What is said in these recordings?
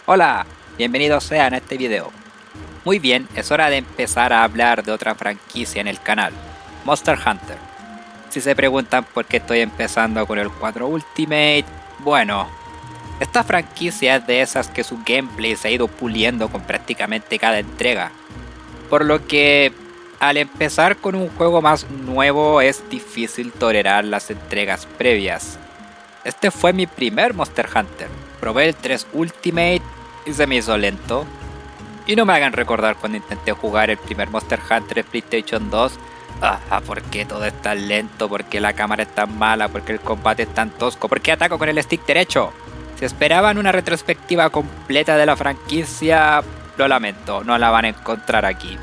Hola, bienvenidos sean a este video. Muy bien, es hora de empezar a hablar de otra franquicia en el canal, Monster Hunter. Si se preguntan por qué estoy empezando con el 4 Ultimate, bueno, esta franquicia es de esas que su gameplay se ha ido puliendo con prácticamente cada entrega, por lo que al empezar con un juego más nuevo es difícil tolerar las entregas previas. Este fue mi primer Monster Hunter, probé el 3 Ultimate y se me hizo lento. Y no me hagan recordar cuando intenté jugar el primer Monster Hunter en PlayStation 2. ¿Por qué todo es tan lento? ¿Por qué la cámara es tan mala? ¿Por qué el combate es tan tosco? ¿Por qué ataco con el stick derecho? Si esperaban una retrospectiva completa de la franquicia, lo lamento, no la van a encontrar aquí.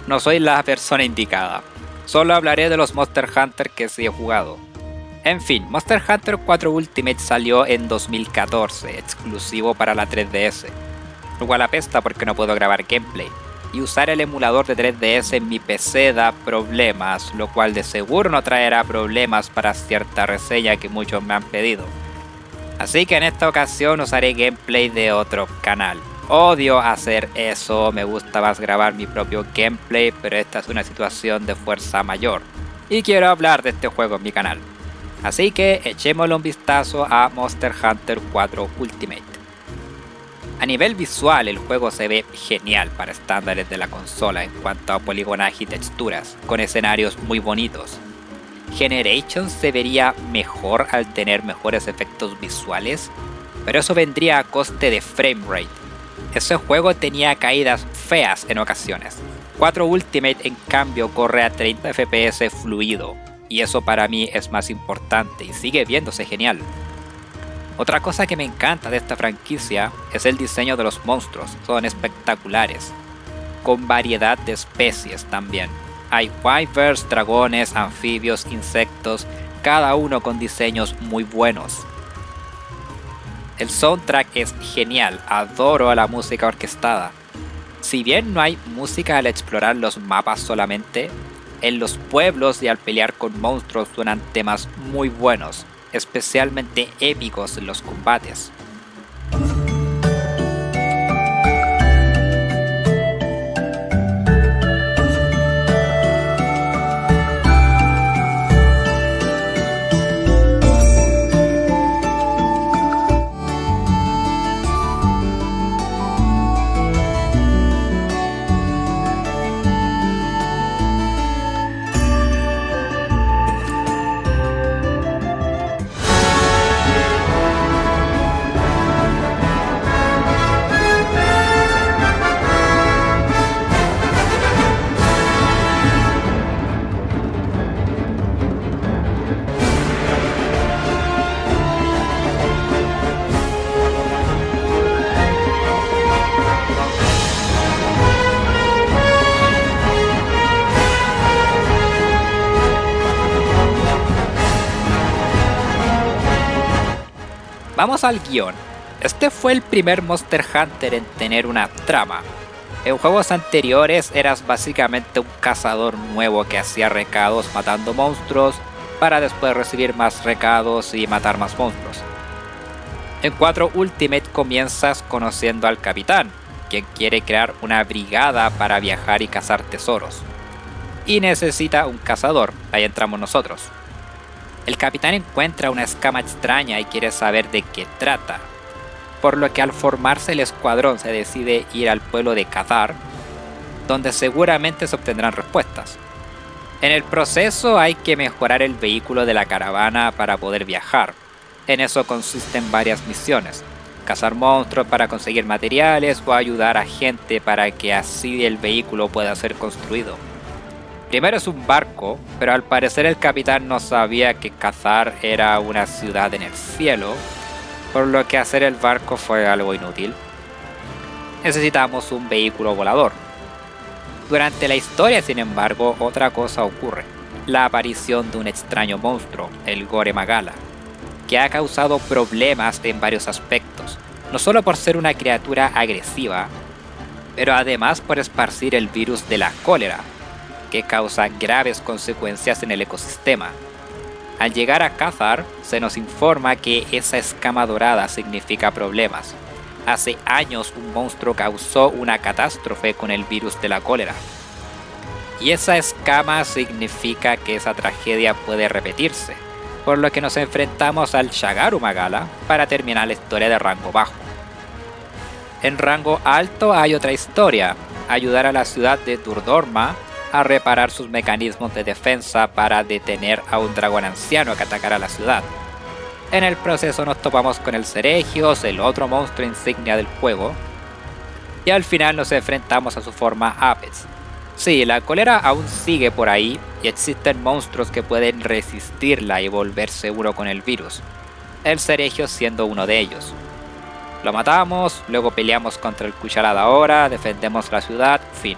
No soy la persona indicada. Solo hablaré de los Monster Hunter que sí he jugado. En fin, Monster Hunter 4 Ultimate salió en 2014, exclusivo para la 3DS. Lo cual apesta porque no puedo grabar gameplay. Y usar el emulador de 3DS en mi PC da problemas, lo cual de seguro no traerá problemas para cierta reseña que muchos me han pedido. Así que en esta ocasión usaré gameplay de otro canal. Odio hacer eso, me gusta más grabar mi propio gameplay, pero esta es una situación de fuerza mayor. Y quiero hablar de este juego en mi canal. Así que echémosle un vistazo a Monster Hunter 4 Ultimate. A nivel visual el juego se ve genial para estándares de la consola en cuanto a poligonaje y texturas, con escenarios muy bonitos. Generations se vería mejor al tener mejores efectos visuales, pero eso vendría a coste de framerate. Ese juego tenía caídas feas en ocasiones. 4 Ultimate en cambio corre a 30 FPS fluido, y eso para mí es más importante y sigue viéndose genial. Otra cosa que me encanta de esta franquicia es el diseño de los monstruos, son espectaculares, con variedad de especies también. Hay wyverns, dragones, anfibios, insectos, cada uno con diseños muy buenos. El soundtrack es genial, adoro la música orquestada. Si bien no hay música al explorar los mapas solamente, en los pueblos y al pelear con monstruos suenan temas muy buenos, especialmente épicos en los combates. Vamos al guión. Este fue el primer Monster Hunter en tener una trama. En juegos anteriores eras básicamente un cazador nuevo que hacía recados matando monstruos para después recibir más recados y matar más monstruos. En 4 Ultimate comienzas conociendo al capitán, quien quiere crear una brigada para viajar y cazar tesoros. Y necesita un cazador, ahí entramos nosotros. El capitán encuentra una escama extraña y quiere saber de qué trata, por lo que al formarse el escuadrón se decide ir al pueblo de Cathar, donde seguramente se obtendrán respuestas. En el proceso hay que mejorar el vehículo de la caravana para poder viajar. En eso consisten varias misiones: cazar monstruos para conseguir materiales o ayudar a gente para que así el vehículo pueda ser construido. Primero es un barco, pero al parecer el capitán no sabía que Cathar era una ciudad en el cielo, por lo que hacer el barco fue algo inútil. Necesitamos un vehículo volador. Durante la historia, sin embargo, otra cosa ocurre: la aparición de un extraño monstruo, el Gore Magala, que ha causado problemas en varios aspectos, no solo por ser una criatura agresiva, pero además por esparcir el virus de la cólera, que causa graves consecuencias en el ecosistema. Al llegar a Cathar, se nos informa que esa escama dorada significa problemas, Hace años un monstruo causó una catástrofe con el virus de la cólera. Y esa escama significa que esa tragedia puede repetirse, por lo que nos enfrentamos al Shagaru Magala para terminar la historia de rango bajo. En rango alto hay otra historia, ayudar a la ciudad de Durdorma a reparar sus mecanismos de defensa para detener a un dragón anciano que atacara la ciudad. En el proceso nos topamos con el Ceregios, el otro monstruo insignia del juego, y al final nos enfrentamos a su forma Apex. Sí, la cólera aún sigue por ahí y existen monstruos que pueden resistirla y volverse uno con el virus, el Ceregios siendo uno de ellos. Lo matamos, luego peleamos contra el Cucharada ahora, defendemos la ciudad, fin.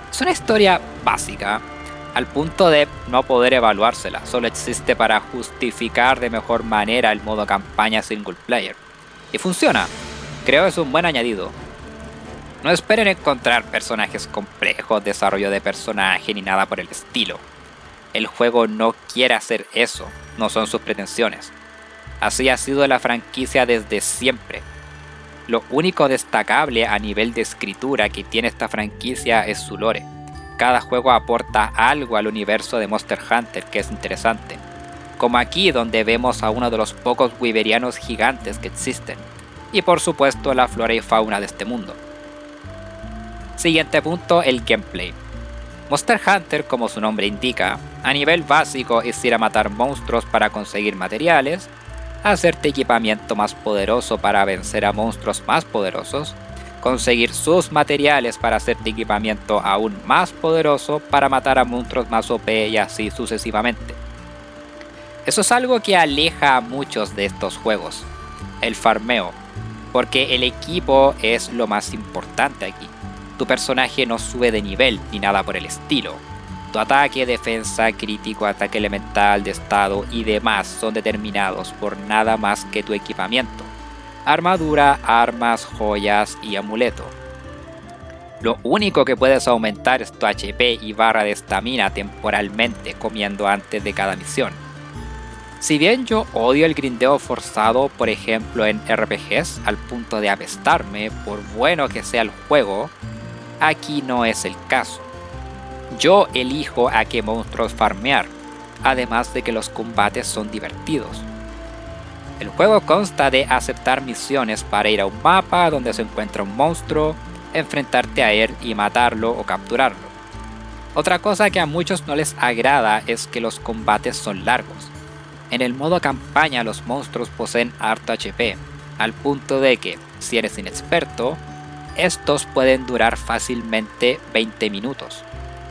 Es una historia básica, al punto de no poder evaluársela, solo existe para justificar de mejor manera el modo campaña single player. Y funciona, creo que es un buen añadido. No esperen encontrar personajes complejos, desarrollo de personaje ni nada por el estilo. El juego no quiere hacer eso, no son sus pretensiones. Así ha sido la franquicia desde siempre. Lo único destacable a nivel de escritura que tiene esta franquicia es su lore. Cada juego aporta algo al universo de Monster Hunter que es interesante, como aquí donde vemos a uno de los pocos wyverianos gigantes que existen, y por supuesto la flora y fauna de este mundo. Siguiente punto, el gameplay. Monster Hunter, como su nombre indica, a nivel básico es ir a matar monstruos para conseguir materiales, hacerte equipamiento más poderoso para vencer a monstruos más poderosos, conseguir sus materiales para hacerte equipamiento aún más poderoso para matar a monstruos más OP y así sucesivamente. Eso es algo que aleja a muchos de estos juegos, el farmeo, porque el equipo es lo más importante aquí. Tu personaje no sube de nivel ni nada por el estilo. Tu ataque, defensa, crítico, ataque elemental, de estado y demás son determinados por nada más que tu equipamiento. Armadura, armas, joyas y amuleto. Lo único que puedes aumentar es tu HP y barra de estamina temporalmente comiendo antes de cada misión. Si bien yo odio el grindeo forzado, por ejemplo en RPGs, al punto de apestarme por bueno que sea el juego, aquí no es el caso. Yo elijo a qué monstruos farmear, además de que los combates son divertidos. El juego consta de aceptar misiones para ir a un mapa donde se encuentra un monstruo, enfrentarte a él y matarlo o capturarlo. Otra cosa que a muchos no les agrada es que los combates son largos. En el modo campaña los monstruos poseen harto HP, al punto de que, si eres inexperto, estos pueden durar fácilmente 20 minutos.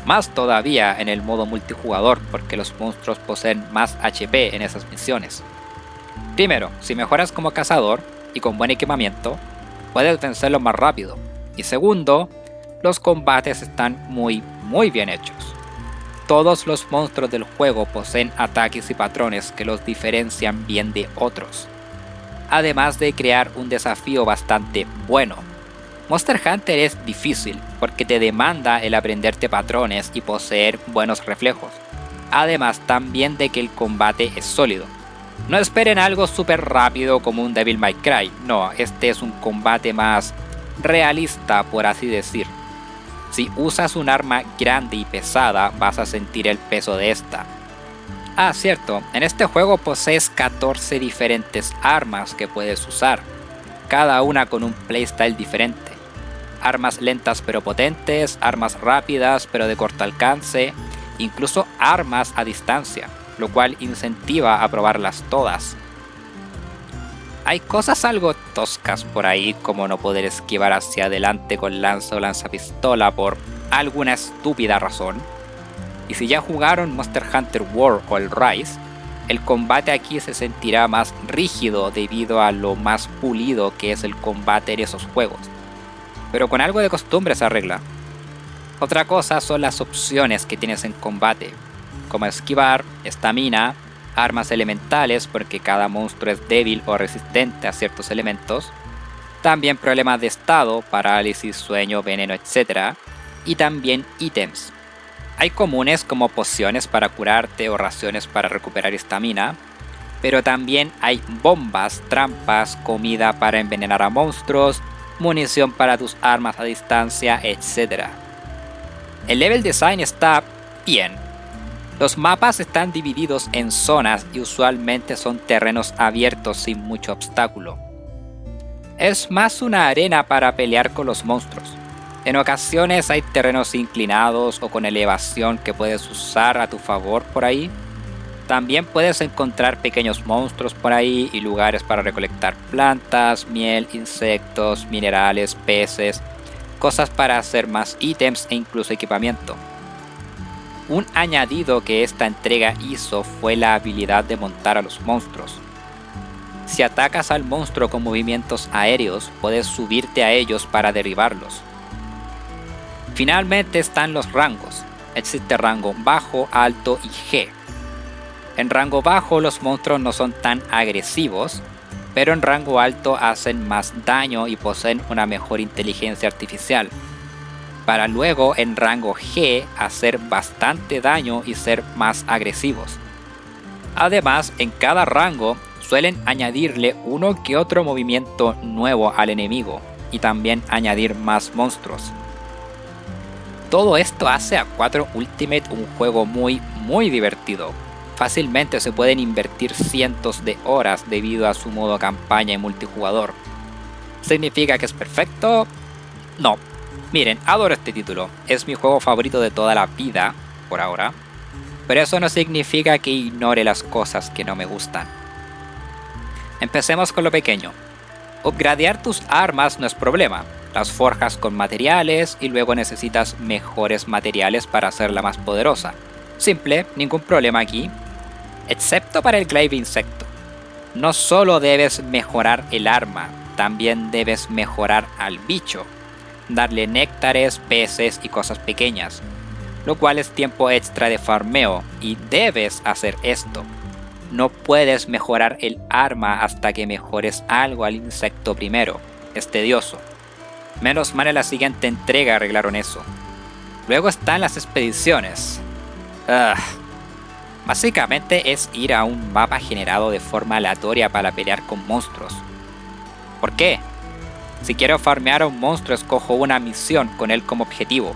Más todavía en el modo multijugador porque los monstruos poseen más HP en esas misiones. Primero, si mejoras como cazador y con buen equipamiento, puedes vencerlo más rápido. Y segundo, los combates están muy bien hechos. Todos los monstruos del juego poseen ataques y patrones que los diferencian bien de otros, además de crear un desafío bastante bueno. Monster Hunter es difícil porque te demanda el aprenderte patrones y poseer buenos reflejos, además también de que el combate es sólido. No esperen algo súper rápido como un Devil May Cry, no, este es un combate más realista por así decir. Si usas un arma grande y pesada vas a sentir el peso de esta. Ah, cierto, en este juego posees 14 diferentes armas que puedes usar, cada una con un playstyle diferente. Armas lentas pero potentes, armas rápidas pero de corto alcance, incluso armas a distancia, lo cual incentiva a probarlas todas. Hay cosas algo toscas por ahí, como no poder esquivar hacia adelante con lanza o lanzapistola por alguna estúpida razón. Y si ya jugaron Monster Hunter World o el Rise, el combate aquí se sentirá más rígido debido a lo más pulido que es el combate en esos juegos. Pero con algo de costumbre se arregla. Otra cosa son las opciones que tienes en combate, como esquivar, estamina, armas elementales porque cada monstruo es débil o resistente a ciertos elementos, también problemas de estado, parálisis, sueño, veneno, etc. Y también ítems. Hay comunes como pociones para curarte o raciones para recuperar estamina, pero también hay bombas, trampas, comida para envenenar a monstruos, munición para tus armas a distancia, etc. El level design está bien. Los mapas están divididos en zonas y usualmente son terrenos abiertos sin mucho obstáculo. Es más una arena para pelear con los monstruos. En ocasiones hay terrenos inclinados o con elevación que puedes usar a tu favor por ahí. También puedes encontrar pequeños monstruos por ahí y lugares para recolectar plantas, miel, insectos, minerales, peces, cosas para hacer más ítems e incluso equipamiento. Un añadido que esta entrega hizo fue la habilidad de montar a los monstruos. Si atacas al monstruo con movimientos aéreos, puedes subirte a ellos para derribarlos. Finalmente están los rangos. Existe rango bajo, alto y G. En rango bajo los monstruos no son tan agresivos, pero en rango alto hacen más daño y poseen una mejor inteligencia artificial, para luego en rango G hacer bastante daño y ser más agresivos. Además, en cada rango suelen añadirle uno que otro movimiento nuevo al enemigo y también añadir más monstruos. Todo esto hace a 4 Ultimate un juego muy divertido. Fácilmente se pueden invertir cientos de horas debido a su modo campaña y multijugador. ¿Significa que es perfecto? No. Miren, adoro este título. Es mi juego favorito de toda la vida, por ahora. Pero eso no significa que ignore las cosas que no me gustan. Empecemos con lo pequeño. Upgradear tus armas no es problema. Las forjas con materiales y luego necesitas mejores materiales para hacerla más poderosa. Simple, ningún problema aquí. Excepto para el glaive insecto. No solo debes mejorar el arma, también debes mejorar al bicho. Darle néctares, peces y cosas pequeñas. Lo cual es tiempo extra de farmeo y debes hacer esto. No puedes mejorar el arma hasta que mejores algo al insecto primero. Es tedioso. Menos mal en la siguiente entrega arreglaron eso. Luego están las expediciones. Básicamente es ir a un mapa generado de forma aleatoria para pelear con monstruos. ¿Por qué? Si quiero farmear a un monstruo escojo una misión con él como objetivo,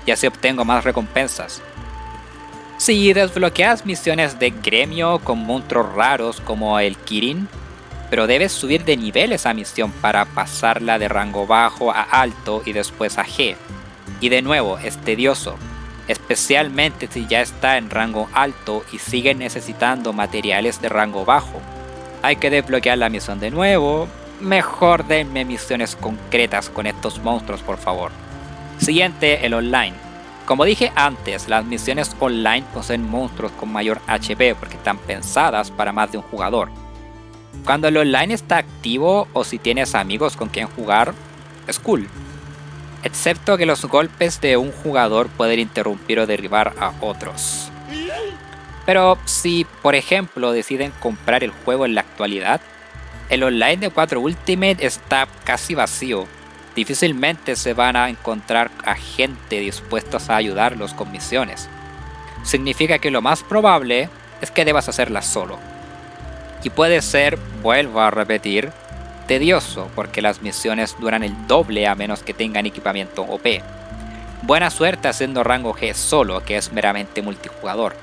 y así obtengo más recompensas. Si desbloqueas misiones de gremio con monstruos raros como el Kirin, pero debes subir de nivel esa misión para pasarla de rango bajo a alto y después a G. Y de nuevo, es tedioso, especialmente si ya está en rango alto y sigue necesitando materiales de rango bajo. Hay que desbloquear la misión de nuevo. Mejor denme misiones concretas con estos monstruos, por favor. Siguiente, el online. Como dije antes, las misiones online poseen monstruos con mayor HP porque están pensadas para más de un jugador. Cuando el online está activo o si tienes amigos con quien jugar, es cool. Excepto que los golpes de un jugador pueden interrumpir o derribar a otros. Pero si, por ejemplo, deciden comprar el juego en la actualidad, el online de 4 Ultimate está casi vacío. Difícilmente se van a encontrar a gente dispuestos a ayudarlos con misiones. Significa que lo más probable es que debas hacerlas solo. Y puede ser, vuelvo a repetir, tedioso porque las misiones duran el doble a menos que tengan equipamiento OP. Buena suerte haciendo rango G solo, que es meramente multijugador.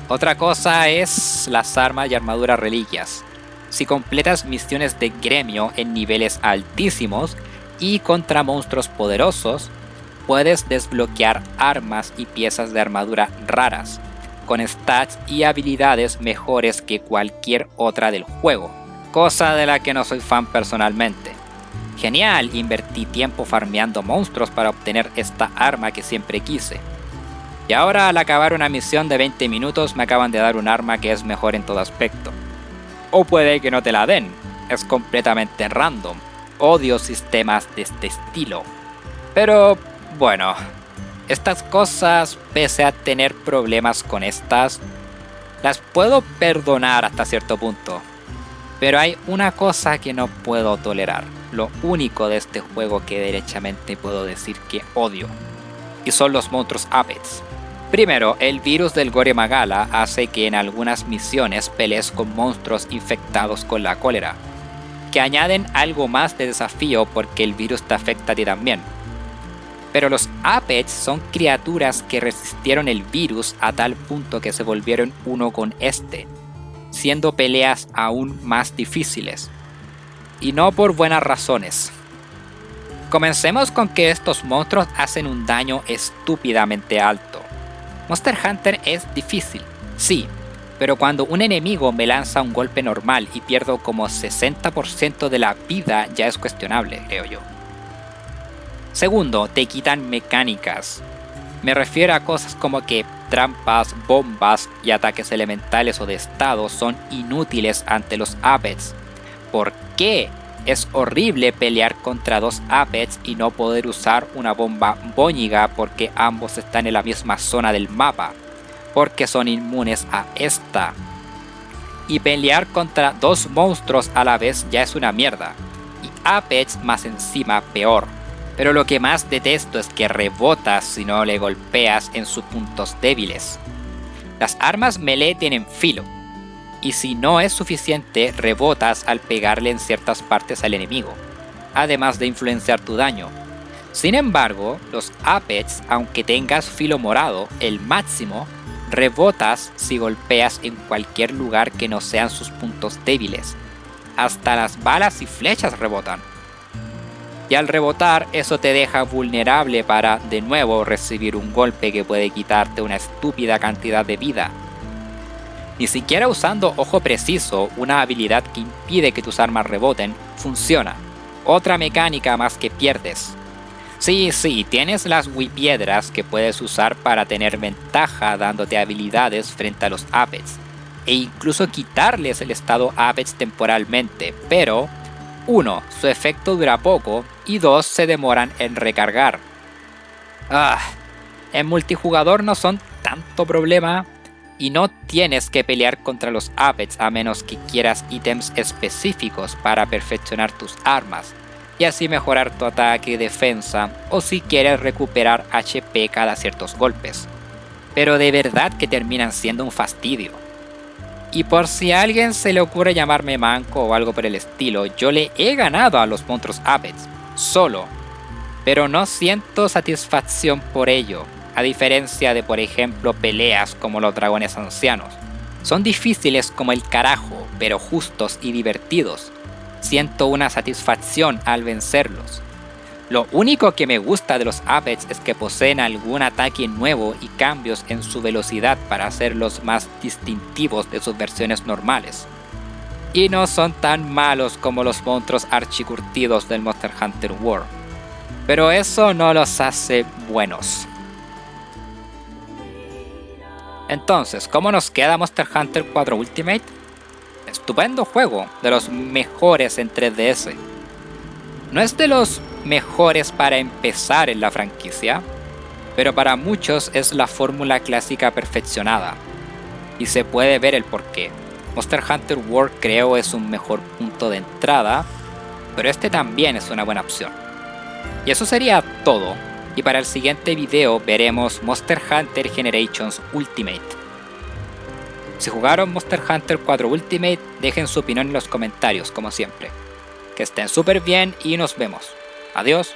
Otra cosa es las armas y armaduras reliquias. Si completas misiones de gremio en niveles altísimos y contra monstruos poderosos, puedes desbloquear armas y piezas de armadura raras, con stats y habilidades mejores que cualquier otra del juego, cosa de la que no soy fan personalmente. Genial, invertí tiempo farmeando monstruos para obtener esta arma que siempre quise. Y ahora al acabar una misión de 20 minutos me acaban de dar un arma que es mejor en todo aspecto. O puede que no te la den, es completamente random. Odio sistemas de este estilo. Pero bueno, estas cosas, pese a tener problemas con estas, las puedo perdonar hasta cierto punto. Pero hay una cosa que no puedo tolerar, lo único de este juego que derechamente puedo decir que odio, y son los monstruos Apex. Primero, el virus del Gore Magala hace que en algunas misiones pelees con monstruos infectados con la cólera, que añaden algo más de desafío porque el virus te afecta a ti también. Pero los Apets son criaturas que resistieron el virus a tal punto que se volvieron uno con este, siendo peleas aún más difíciles. Y no por buenas razones. Comencemos con que estos monstruos hacen un daño estúpidamente alto. Monster Hunter es difícil, sí, pero cuando un enemigo me lanza un golpe normal y pierdo como 60% de la vida ya es cuestionable, creo yo. Segundo, te quitan mecánicas. Me refiero a cosas como que trampas, bombas y ataques elementales o de estado son inútiles ante los Apets. ¿Por qué? Es horrible pelear contra dos Apets y no poder usar una bomba bóñiga porque ambos están en la misma zona del mapa, porque son inmunes a esta. Y pelear contra dos monstruos a la vez ya es una mierda, y Apets más encima peor. Pero lo que más detesto es que rebotas si no le golpeas en sus puntos débiles. Las armas melee tienen filo, y si no es suficiente, rebotas al pegarle en ciertas partes al enemigo, además de influenciar tu daño. Sin embargo, los Apets, aunque tengas filo morado, el máximo, rebotas si golpeas en cualquier lugar que no sean sus puntos débiles. Hasta las balas y flechas rebotan. Y al rebotar, eso te deja vulnerable para, de nuevo, recibir un golpe que puede quitarte una estúpida cantidad de vida. Ni siquiera usando ojo preciso, una habilidad que impide que tus armas reboten, funciona. Otra mecánica más que pierdes. Sí, tienes las Wipiedras que puedes usar para tener ventaja dándote habilidades frente a los Apets, e incluso quitarles el estado Apets temporalmente, pero 1. Su efecto dura poco, y 2. Se demoran en recargar. En multijugador no son tanto problema, y no tienes que pelear contra los Apets a menos que quieras ítems específicos para perfeccionar tus armas, y así mejorar tu ataque y defensa, o si quieres recuperar HP cada ciertos golpes. Pero de verdad que terminan siendo un fastidio. Y por si a alguien se le ocurre llamarme manco o algo por el estilo, yo le he ganado a los monstruos Apets, solo. Pero no siento satisfacción por ello, a diferencia de por ejemplo peleas como los dragones ancianos. Son difíciles como el carajo, pero justos y divertidos. Siento una satisfacción al vencerlos. Lo único que me gusta de los Apets es que poseen algún ataque nuevo y cambios en su velocidad para hacerlos más distintivos de sus versiones normales. Y no son tan malos como los monstruos archicurtidos del Monster Hunter World. Pero eso no los hace buenos. Entonces, ¿cómo nos queda Monster Hunter 4 Ultimate? Estupendo juego, de los mejores en 3DS. No es de los mejores para empezar en la franquicia, pero para muchos es la fórmula clásica perfeccionada, y se puede ver el porqué. Monster Hunter World creo es un mejor punto de entrada, pero este también es una buena opción. Y eso sería todo, y para el siguiente video veremos Monster Hunter Generations Ultimate. Si jugaron Monster Hunter 4 Ultimate, dejen su opinión en los comentarios, como siempre. Que estén súper bien y nos vemos. Adiós.